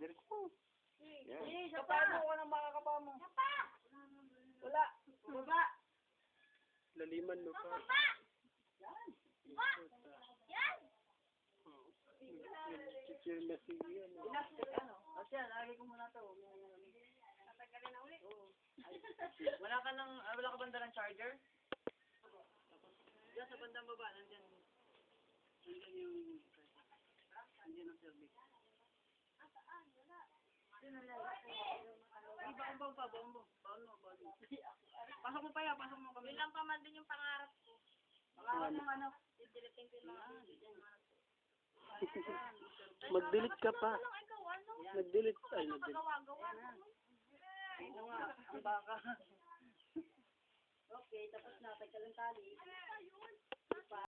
charger ko. Yan. Kapano ko ng mga kapamo. Wala. Baba. Laliman mo pa. Secure na si yan. Ano? O siya, lagi ko muna to. Tatagalin na ulit. Oo. Wala ka banda ng charger? Diyan sa bandang baba, nandyan. Nandyan yung... Nandyan ang service. Baon mo. Pasok mo pa yan, pasok mo kami. Yun lang pa man din yung pangarap ko. Pangarap mo ano? Didilitin ko yung mga Mag-delete ka pa. Ano ikaw, ano? Mag-delete. Ay, mag-delete. Pagawa-gawa. Ito nga, ang baka. Okay, tapos na. Tagkalang tali.